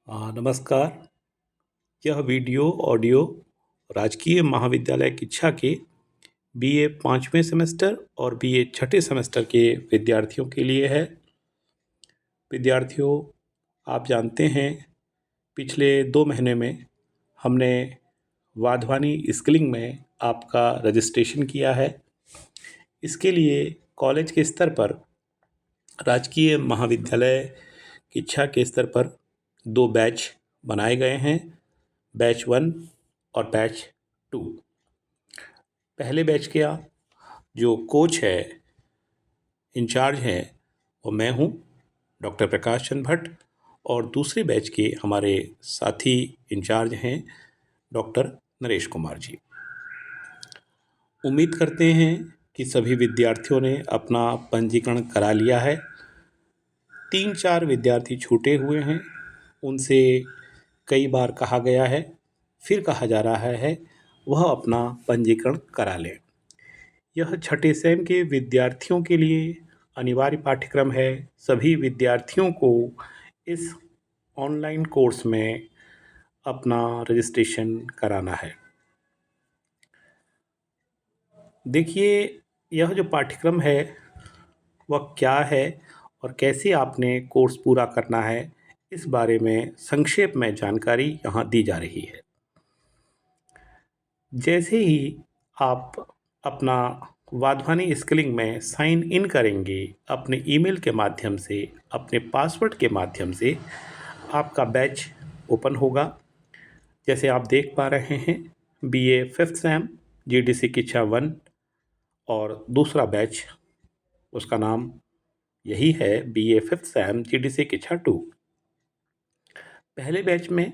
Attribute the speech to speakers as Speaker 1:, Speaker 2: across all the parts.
Speaker 1: नमस्कार। यह video audio राजकीय महाविद्यालय किच्छा के बीए 5वें सेमेस्टर और बीए छठे सेमेस्टर के विद्यार्थियों के लिए है। विद्यार्थियों, आप जानते हैं पिछले 2 महीने में हमने वाधवानी स्किलिंग में आपका रजिस्ट्रेशन किया है। इसके लिए कॉलेज के स्तर पर राजकीय महाविद्यालय किच्छा के स्तर पर 2 बैच बनाए गए हैं, बैच 1 और बैच 2। पहले बैच का जो कोच है, इंचार्ज हैं, वो मैं हूँ, डॉक्टर प्रकाश चंद्र भट्ट, और दूसरे बैच के हमारे साथी इंचार्ज हैं डॉक्टर नरेश कुमार जी। उम्मीद करते हैं कि सभी विद्यार्थियों ने अपना पंजीकरण करा लिया है। 3-4 विद्यार्थी छूटे हुए हैं, उनसे कई बार कहा गया है, फिर कहा जा रहा है वह अपना पंजीकरण करा लें। यह छठे सेम के विद्यार्थियों के लिए अनिवार्य पाठ्यक्रम है। सभी विद्यार्थियों को इस ऑनलाइन कोर्स में अपना रजिस्ट्रेशन कराना है। देखिए, यह जो पाठ्यक्रम है वह क्या है और कैसे आपने कोर्स पूरा करना है, इस बारे में संक्षेप में जानकारी यहाँ दी जा रही है। जैसे ही आप अपना वाधवानी स्किलिंग में साइन इन करेंगे, अपने ईमेल के माध्यम से, अपने पासवर्ड के माध्यम से आपका बैच ओपन होगा। जैसे आप देख पा रहे हैं, BA 5th same GDC Kichha 1 और दूसरा बैच, उसका नाम यही है, BA 5th same GDC Kichha 2। पहले बैच में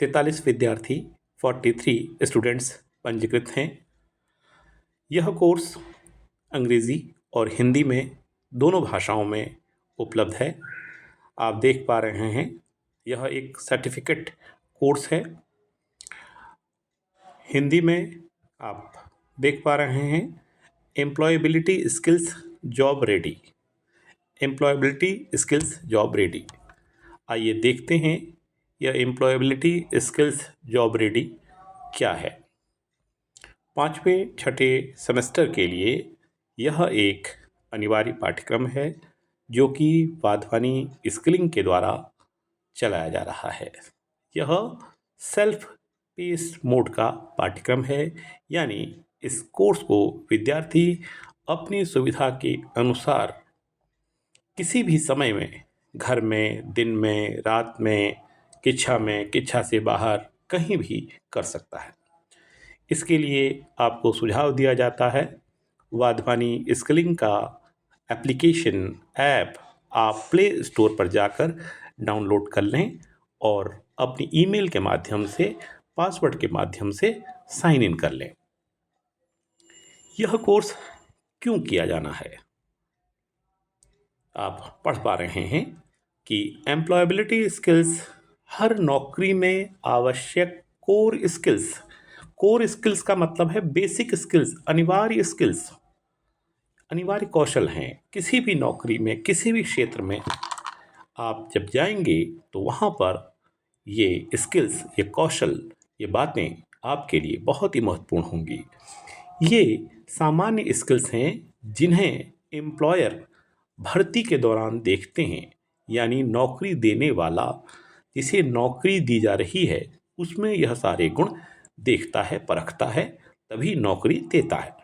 Speaker 1: 43 विद्यार्थी, 43 स्टूडेंट्स पंजीकृत हैं। यह कोर्स अंग्रेज़ी और हिंदी में दोनों भाषाओं में उपलब्ध है। आप देख पा रहे हैं, यह एक सर्टिफिकेट कोर्स है। हिंदी में आप देख पा रहे हैं, employability skills job ready, employability skills job ready. आइए देखते हैं यह एम्प्लॉयबिलिटी स्किल्स जॉब रेडी क्या है। 5वें छठे सेमेस्टर के लिए यह एक अनिवार्य पाठ्यक्रम है जो कि वाधवानी स्किलिंग के द्वारा चलाया जा रहा है। यह सेल्फ पेस मोड का पाठ्यक्रम है, यानी इस कोर्स को विद्यार्थी अपनी सुविधा के अनुसार किसी भी समय में, घर में, दिन में, रात में, किच्छा में, किच्छा से बाहर, कहीं भी कर सकता है। इसके लिए आपको सुझाव दिया जाता है, वाधवानी स्किलिंग का एप्लीकेशन ऐप आप प्ले स्टोर पर जाकर डाउनलोड कर लें और अपनी ईमेल के माध्यम से, पासवर्ड के माध्यम से साइन इन कर लें। यह कोर्स क्यों किया जाना है? आप पढ़ पा रहे हैं कि एम्प्लॉयबिलिटी स्किल्स हर नौकरी में आवश्यक कोर स्किल्स, कोर स्किल्स का मतलब है बेसिक स्किल्स, अनिवार्य स्किल्स, अनिवार्य कौशल हैं। किसी भी नौकरी में, किसी भी क्षेत्र में आप जब जाएंगे तो वहाँ पर ये स्किल्स, ये कौशल, ये बातें आपके लिए बहुत ही महत्वपूर्ण होंगी। ये सामान्य स्किल्स हैं जिन्हें एम्प्लॉयर भर्ती के दौरान देखते हैं, यानी नौकरी देने वाला जिसे नौकरी दी जा रही है उसमें यह सारे गुण देखता है, परखता है, तभी नौकरी देता है।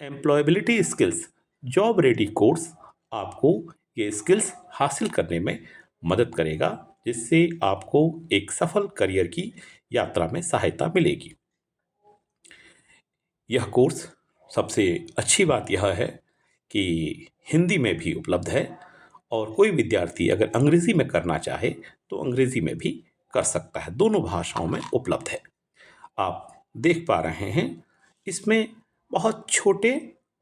Speaker 1: Employability skills job ready course आपको ये स्किल्स हासिल करने में मदद करेगा, जिससे आपको एक सफल करियर की यात्रा में सहायता मिलेगी। यह कोर्स, सबसे अच्छी बात यह है कि हिंदी में भी उपलब्ध है और कोई विद्यार्थी अगर अंग्रेज़ी में करना चाहे तो अंग्रेज़ी में भी कर सकता है, दोनों भाषाओं में उपलब्ध है। आप देख पा रहे हैं, इसमें बहुत छोटे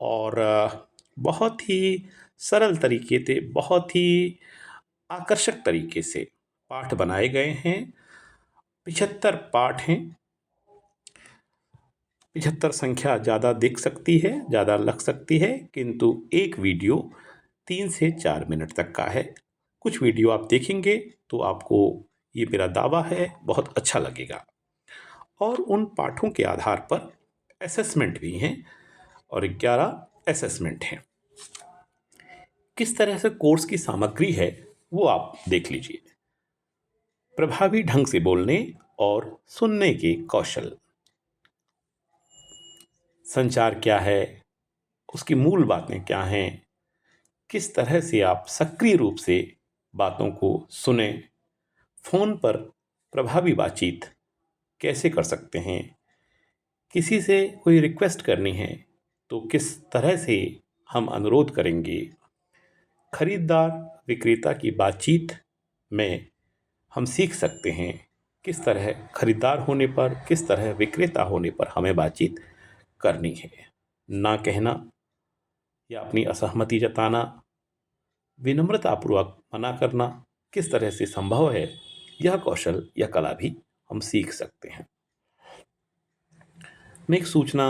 Speaker 1: और बहुत ही सरल तरीके से, बहुत ही आकर्षक तरीके से पाठ बनाए गए हैं। 75 पाठ हैं। 75 संख्या ज़्यादा दिख सकती है, ज़्यादा लग सकती है, किंतु एक वीडियो 3 से 4 मिनट तक का है। कुछ वीडियो आप देखेंगे तो आपको ये मेरा दावा है, बहुत अच्छा लगेगा। और उन पाठों के आधार पर असेसमेंट भी हैं और 11 असेसमेंट हैं। किस तरह से कोर्स की सामग्री है वो आप देख लीजिए। प्रभावी ढंग से बोलने और सुनने के कौशल, संचार क्या है, उसकी मूल बातें क्या हैं, किस तरह से आप सक्रिय रूप से बातों को सुने, फोन पर प्रभावी बातचीत कैसे कर सकते हैं, किसी से कोई रिक्वेस्ट करनी है तो किस तरह से हम अनुरोध करेंगे, खरीदार विक्रेता की बातचीत में हम सीख सकते हैं किस तरह खरीदार होने पर, किस तरह विक्रेता होने पर हमें बातचीत करनी है, ना कहना या अपनी असहमति जताना, विनम्रतापूर्वक मना करना किस तरह से संभव है, यह कौशल या कला भी हम सीख सकते हैं। मैं एक सूचना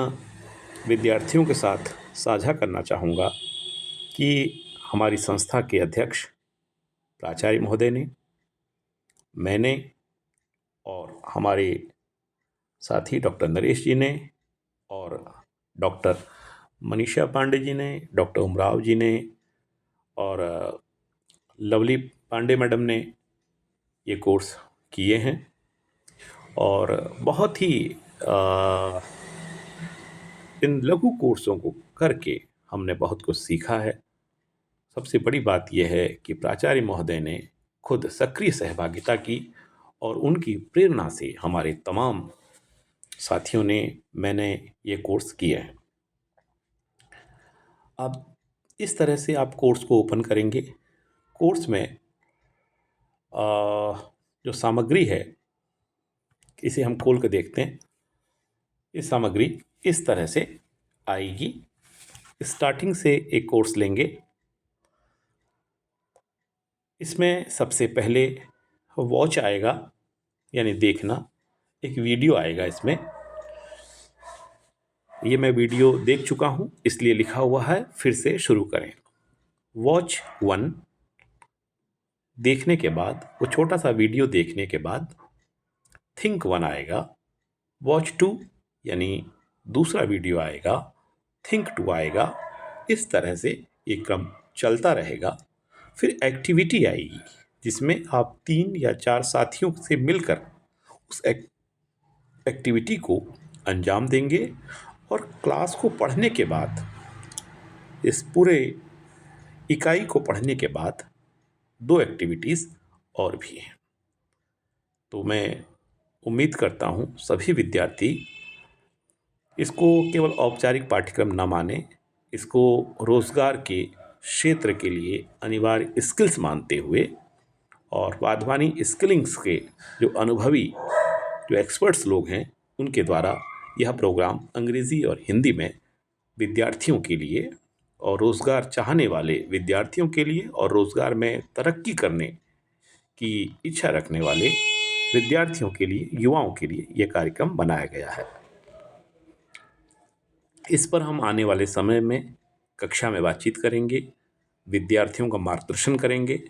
Speaker 1: विद्यार्थियों के साथ साझा करना चाहूँगा कि हमारी संस्था के अध्यक्ष प्राचार्य महोदय ने, मैंने और हमारे साथी डॉक्टर नरेश जी ने और डॉक्टर मनीषा पांडे जी ने, डॉक्टर उमराव जी ने और लवली पांडे मैडम ने ये कोर्स किए हैं और बहुत ही इन लघु कोर्सों को करके हमने बहुत कुछ सीखा है। सबसे बड़ी बात यह है कि प्राचार्य महोदय ने खुद सक्रिय सहभागिता की और उनकी प्रेरणा से हमारे तमाम साथियों ने, मैंने ये कोर्स किए हैं। अब इस तरह से आप कोर्स को ओपन करेंगे। कोर्स में जो सामग्री है इसे हम खोल कर देखते हैं। इस सामग्री इस तरह से आएगी। स्टार्टिंग से एक कोर्स लेंगे। इसमें सबसे पहले वॉच आएगा, यानी देखना। एक वीडियो आएगा इसमें। ये मैं वीडियो देख चुका हूँ, इसलिए लिखा हुआ है फिर से शुरू करें। वॉच 1 देखने के बाद, वो छोटा सा वीडियो देखने के बाद थिंक 1 आएगा। वॉच 2 यानी दूसरा वीडियो आएगा। थिंक 2 आएगा। इस तरह से ये क्रम चलता रहेगा। फिर एक्टिविटी आएगी जिसमें आप 3 या 4 साथियों से मिलकर उस एक्टिविटी को अंजाम देंगे। और क्लास को पढ़ने के बाद, इस पूरे इकाई को पढ़ने के बाद 2 एक्टिविटीज़ और भी हैं। तो मैं उम्मीद करता हूँ सभी विद्यार्थी इसको केवल औपचारिक पाठ्यक्रम न माने, इसको रोज़गार के क्षेत्र के लिए अनिवार्य स्किल्स मानते हुए और वाधवानी स्किलिंग्स के जो अनुभवी, जो एक्सपर्ट्स लोग हैं, उनके द्वारा यह प्रोग्राम अंग्रेज़ी और हिंदी में विद्यार्थियों के लिए और रोज़गार चाहने वाले विद्यार्थियों के लिए और रोज़गार में तरक्की करने की इच्छा रखने वाले विद्यार्थियों के लिए, युवाओं के लिए यह कार्यक्रम बनाया गया है। इस पर हम आने वाले समय में कक्षा में बातचीत करेंगे, विद्यार्थियों का मार्गदर्शन करेंगे।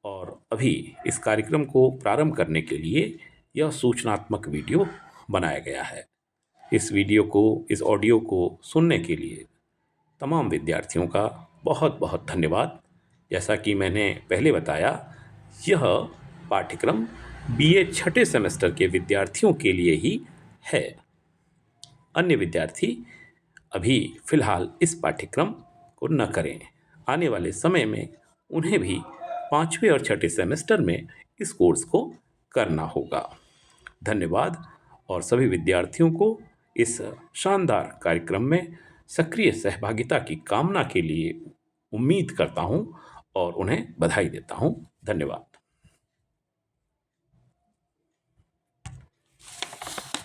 Speaker 1: और अभी इस कार्यक्रम को प्रारंभ करने के लिए यह सूचनात्मक वीडियो बनाया गया है। इस वीडियो को, इस ऑडियो को सुनने के लिए तमाम विद्यार्थियों का बहुत बहुत धन्यवाद। जैसा कि मैंने पहले बताया, यह पाठ्यक्रम बीए छठे सेमेस्टर के विद्यार्थियों के लिए ही है। अन्य विद्यार्थी अभी फ़िलहाल इस पाठ्यक्रम को न करें। आने वाले समय में उन्हें भी 5वें और छठे सेमेस्टर में इस कोर्स को करना होगा। धन्यवाद। और सभी विद्यार्थियों को इस शानदार कार्यक्रम में सक्रिय सहभागिता की कामना के लिए उम्मीद करता हूं और उन्हें बधाई देता हूं। धन्यवाद।